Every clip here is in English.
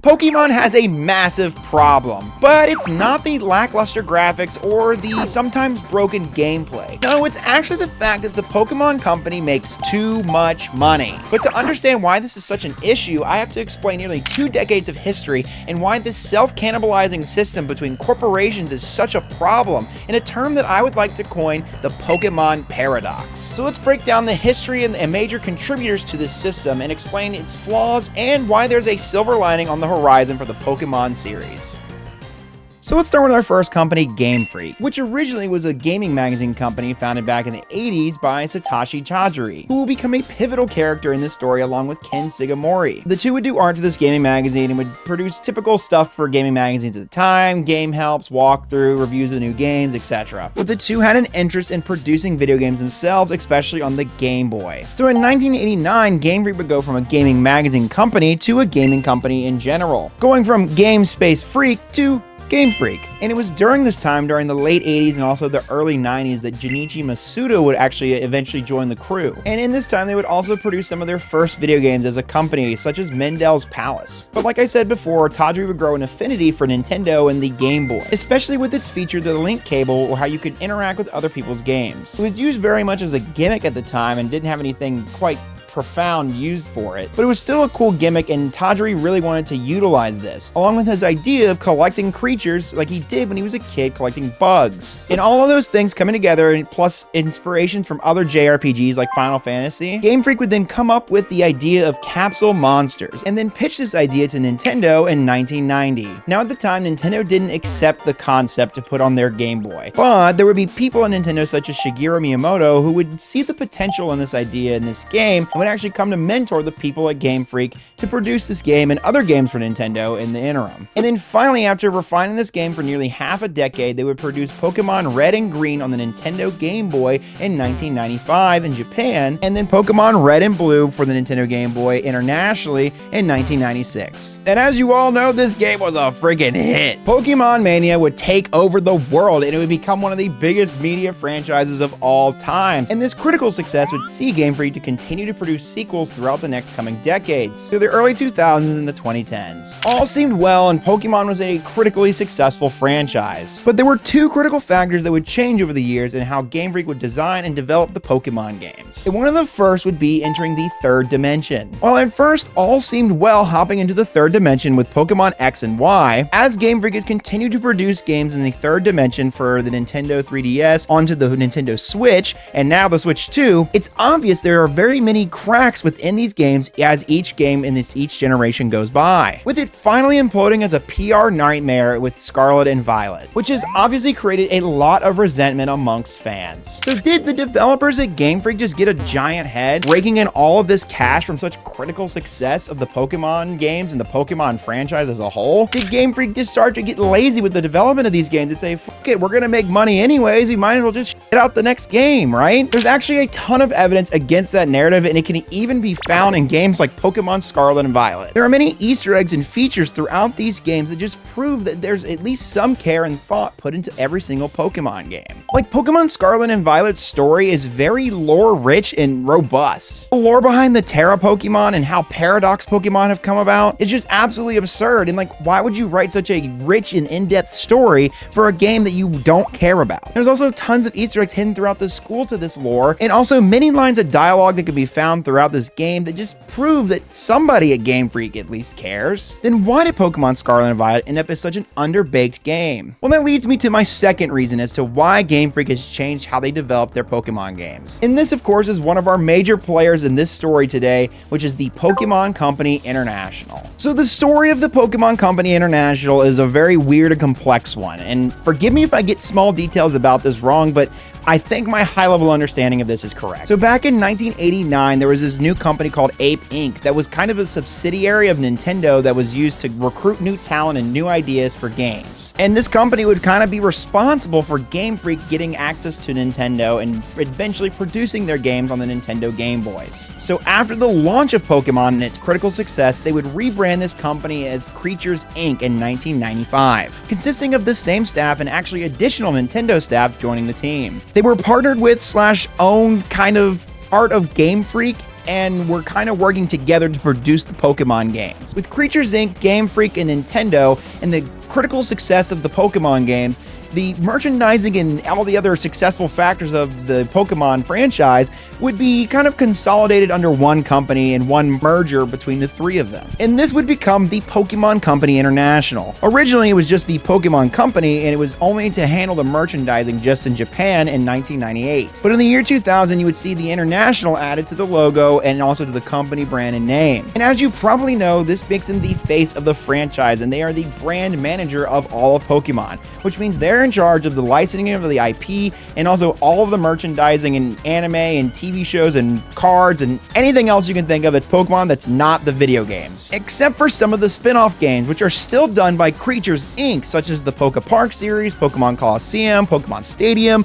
Pokemon has a massive problem, but it's not the lackluster graphics or the sometimes broken gameplay. No, it's actually the fact that the Pokemon company makes too much money. But to understand why this is such an issue, I have to explain nearly 2 decades of history and why this self-cannibalizing system between corporations is such a problem, in a term that I would like to coin the Pokemon paradox. So let's break down the history and major contributors to this system and explain its flaws and why there's a silver lining on the horizon for the Pokemon series. So let's start with our first company, GameFreak, which originally was a gaming magazine company founded back in the 80s by Satoshi Tajiri, who will become a pivotal character in this story along with Ken Sugimori. The two would do art for this gaming magazine and would produce typical stuff for gaming magazines at the time: game helps, walkthrough, reviews of new games, etc. But the two had an interest in producing video games themselves, especially on the Game Boy. So in 1989, GameFreak would go from a gaming magazine company to a gaming company in general, going from Game Space Freak to GameFreak. And it was during this time, during the late 80s and also the early 90s, that Junichi Masuda would actually eventually join the crew. And in this time, they would also produce some of their first video games as a company, such as Mendel's Palace. But like I said before, Tajiri would grow an affinity for Nintendo and the Game Boy, especially with its feature, the link cable, or how you could interact with other people's games. It was used very much as a gimmick at the time and didn't have anything quite profound used for it, but it was still a cool gimmick, and Tajiri really wanted to utilize this, along with his idea of collecting creatures like he did when he was a kid, collecting bugs. And all of those things coming together, and plus inspiration from other JRPGs like Final Fantasy, Game Freak would then come up with the idea of capsule monsters, and then pitch this idea to Nintendo in 1990. Now at the time, Nintendo didn't accept the concept to put on their Game Boy, but there would be people at Nintendo such as Shigeru Miyamoto who would see the potential in this idea in this game, would actually come to mentor the people at Game Freak to produce this game and other games for Nintendo in the interim. And then finally, after refining this game for nearly half a decade, they would produce Pokemon Red and Green on the Nintendo Game Boy in 1995 in Japan, and then Pokemon Red and Blue for the Nintendo Game Boy internationally in 1996. And as you all know, this game was a freaking hit. Pokemon Mania would take over the world, and it would become one of the biggest media franchises of all time. And this critical success would see Game Freak to continue to produce sequels throughout the next coming decades, through the early 2000s and the 2010s. All seemed well, and Pokemon was a critically successful franchise. But there were 2 critical factors that would change over the years in how Game Freak would design and develop the Pokemon games. And one of the first would be entering the 3rd dimension. While at first all seemed well hopping into the 3rd dimension with Pokemon X and Y, as Game Freak has continued to produce games in the 3rd dimension for the Nintendo 3DS, onto the Nintendo Switch, and now the Switch 2, it's obvious there are very many cracks within these games as each game in each generation goes by, with it finally imploding as a PR nightmare with Scarlet and Violet, which has obviously created a lot of resentment amongst fans. So did the developers at Game Freak just get a giant head, raking in all of this cash from such critical success of the Pokemon games and the Pokemon franchise as a whole? Did Game Freak just start to get lazy with the development of these games and say, fuck it, we're gonna make money anyways, we might as well just shit out the next game, right? There's actually a ton of evidence against that narrative, and it can even be found in games like Pokemon Scarlet and Violet. There are many Easter eggs and features throughout these games that just prove that there's at least some care and thought put into every single Pokemon game. Like Pokemon Scarlet and Violet's story is very lore-rich and robust. The lore behind the Terra Pokemon and how Paradox Pokemon have come about is just absolutely absurd, and like, why would you write such a rich and in-depth story for a game that you don't care about? There's also tons of Easter eggs hidden throughout the school to this lore, and also many lines of dialogue that can be found throughout this game that just prove that somebody at Game Freak at least cares. Then why did Pokemon Scarlet and Violet end up as such an underbaked game? Well, that leads me to my second reason as to why Game Freak has changed how they develop their Pokemon games. And this, of course, is one of our major players in this story today, which is the Pokemon Company International. So the story of the Pokemon Company International is a very weird and complex one, and forgive me if I get small details about this wrong, but I think my high-level understanding of this is correct. So back in 1989, there was this new company called Ape Inc. that was kind of a subsidiary of Nintendo that was used to recruit new talent and new ideas for games. And this company would kind of be responsible for Game Freak getting access to Nintendo and eventually producing their games on the Nintendo Game Boys. So after the launch of Pokemon and its critical success, they would rebrand this company as Creatures Inc. in 1995, consisting of the same staff and actually additional Nintendo staff joining the team. They were partnered with / owned kind of part of Game Freak and were kind of working together to produce the Pokemon games. With Creatures Inc., GameFreak, and Nintendo, and the critical success of the Pokemon games, the merchandising and all the other successful factors of the Pokemon franchise would be kind of consolidated under one company and one merger between the three of them. And this would become the Pokemon Company International. Originally, it was just the Pokemon Company, and it was only to handle the merchandising just in Japan in 1998. But in the year 2000, you would see the International added to the logo and also to the company brand and name. And as you probably know, this makes them the face of the franchise, and they are the brand manager of all of Pokemon, which means they're in charge of the licensing of the IP and also all of the merchandising and anime and TV shows and cards and anything else you can think of that's Pokemon that's not the video games. Except for some of the spin-off games, which are still done by Creatures Inc., such as the Poke Park series, Pokemon Coliseum, Pokemon Stadium,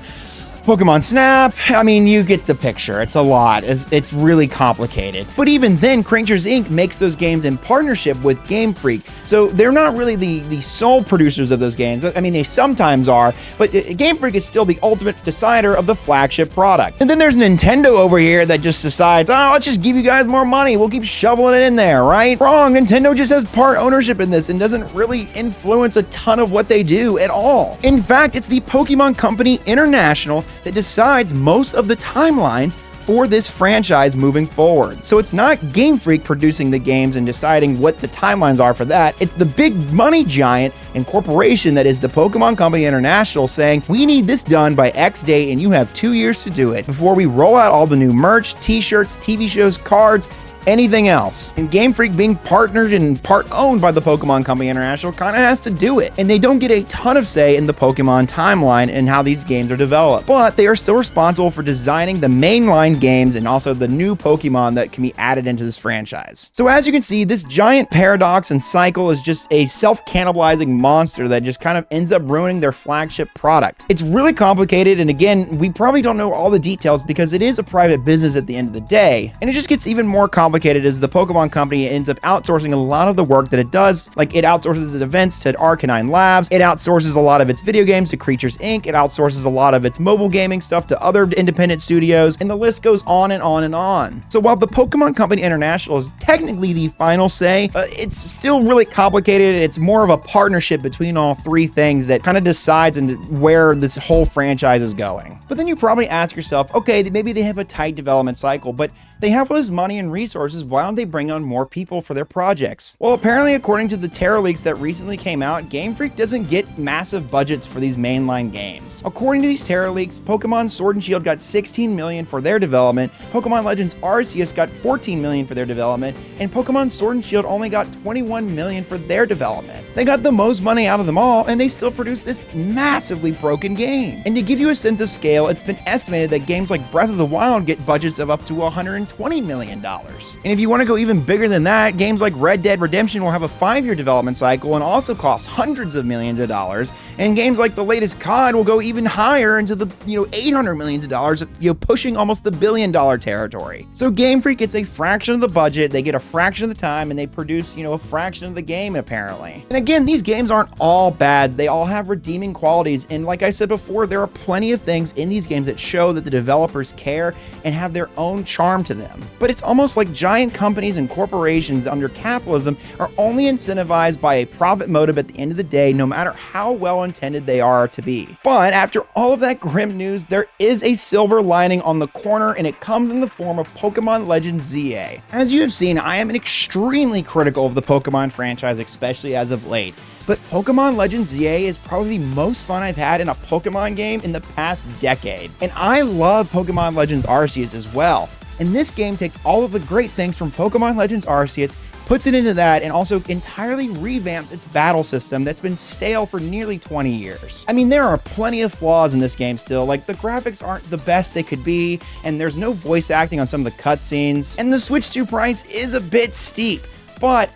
Pokemon Snap. I mean, you get the picture. It's a lot. It's really complicated. But even then, Creatures Inc. makes those games in partnership with GameFreak. So they're not really the sole producers of those games. I mean, they sometimes are, but GameFreak is still the ultimate decider of the flagship product. And then there's Nintendo over here that just decides, oh, let's just give you guys more money. We'll keep shoveling it in there, right? Wrong. Nintendo just has part ownership in this and doesn't really influence a ton of what they do at all. In fact, it's the Pokemon Company International that decides most of the timelines for this franchise moving forward. So it's not Game Freak producing the games and deciding what the timelines are for that. It's the big money giant and corporation that is the Pokemon Company International saying, we need this done by X date and you have 2 years to do it before we roll out all the new merch, t-shirts, TV shows, cards, anything else. And Game Freak being partnered and part owned by the Pokemon Company International kind of has to do it. And they don't get a ton of say in the Pokemon timeline and how these games are developed. But they are still responsible for designing the mainline games and also the new Pokemon that can be added into this franchise. So as you can see, this giant paradox and cycle is just a self-cannibalizing monster that just kind of ends up ruining their flagship product. It's really complicated, and again, we probably don't know all the details because it is a private business at the end of the day. And it just gets even more complicated as the Pokemon Company ends up outsourcing a lot of the work that it does. Like, it outsources its events to Arcanine Labs, it outsources a lot of its video games to Creatures Inc., it outsources a lot of its mobile gaming stuff to other independent studios, and the list goes on and on and on. So while the Pokemon Company International is technically the final say, it's still really complicated. It's more of a partnership between all three things that kind of decides where this whole franchise is going. But then you probably ask yourself, okay, maybe they have a tight development cycle, but they have all this money and resources, why don't they bring on more people for their projects? Well, apparently, according to the Terra leaks that recently came out, Game Freak doesn't get massive budgets for these mainline games. According to these Terra leaks, Pokemon Sword and Shield got $16 million for their development, Pokemon Legends Arceus got $14 million for their development, and Pokemon Sword and Shield only got $21 million for their development. They got the most money out of them all, and they still produced this massively broken game. And to give you a sense of scale, it's been estimated that games like Breath of the Wild get budgets of up to $120 million. And if you want to go even bigger than that, games like Red Dead Redemption will have a 5-year development cycle and also cost hundreds of millions of dollars. And games like the latest COD will go even higher into the, $800 million, pushing almost the $1 billion territory. So Game Freak gets a fraction of the budget, they get a fraction of the time, and they produce, a fraction of the game apparently. And again, these games aren't all bad. They all have redeeming qualities. And like I said before, there are plenty of things in these games that show that the developers care and have their own charm to them. But it's almost like giant companies and corporations under capitalism are only incentivized by a profit motive at the end of the day, no matter how well intended they are to be. But after all of that grim news, there is a silver lining on the corner, and it comes in the form of Pokemon Legends ZA. As you have seen, I am extremely critical of the Pokemon franchise, especially as of late. But Pokemon Legends ZA is probably the most fun I've had in a Pokemon game in the past decade. And I love Pokemon Legends Arceus as well. And this game takes all of the great things from Pokemon Legends Arceus, puts it into that, and also entirely revamps its battle system that's been stale for nearly 20 years. I mean, there are plenty of flaws in this game still, like the graphics aren't the best they could be, and there's no voice acting on some of the cutscenes, and the Switch 2 price is a bit steep, but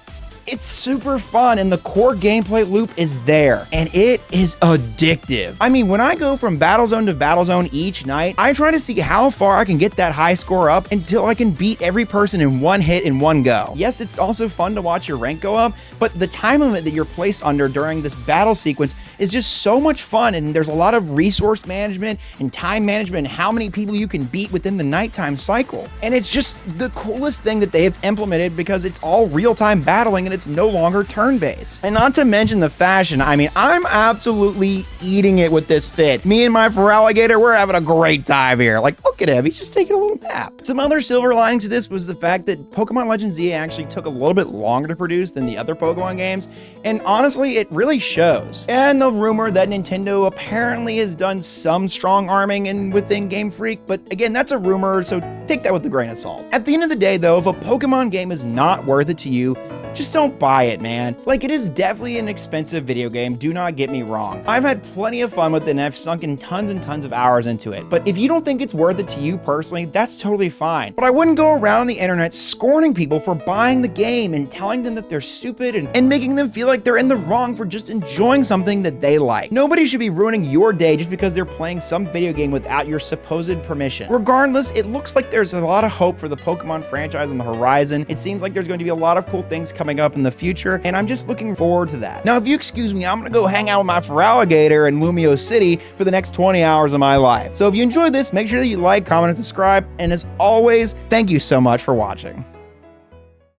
It's super fun, and the core gameplay loop is there, and it is addictive. I mean, when I go from battle zone to battle zone each night, I try to see how far I can get that high score up until I can beat every person in one hit in one go. Yes, it's also fun to watch your rank go up, but the time limit that you're placed under during this battle sequence is just so much fun, and there's a lot of resource management and time management and how many people you can beat within the nighttime cycle. And it's just the coolest thing that they have implemented because it's all real-time battling and it's no longer turn-based. And not to mention the fashion, I mean, I'm absolutely eating it with this fit. Me and my Feraligatr, we're having a great time here. Like, look at him, he's just taking a little nap. Some other silver linings to this was the fact that Pokemon Legends Z actually took a little bit longer to produce than the other Pokemon games, and honestly, it really shows. And the rumor that Nintendo apparently has done some strong arming within GameFreak, but again, that's a rumor, so take that with a grain of salt. At the end of the day, though, if a Pokemon game is not worth it to you, just don't buy it, man. Like, it is definitely an expensive video game, do not get me wrong. I've had plenty of fun with it and I've sunk in tons and tons of hours into it, but if you don't think it's worth it to you personally, that's totally fine. But I wouldn't go around on the internet scorning people for buying the game and telling them that they're stupid and making them feel like they're in the wrong for just enjoying something that they like. Nobody should be ruining your day just because they're playing some video game without your supposed permission. Regardless, it looks like there's a lot of hope for the Pokemon franchise on the horizon. It seems like there's going to be a lot of cool things coming up in the future, and I'm just looking forward to that. Now, if you excuse me, I'm gonna go hang out with my Feraligatr in Lumio City for the next 20 hours of my life. So if you enjoyed this, make sure that you like, comment, and subscribe, and as always, thank you so much for watching.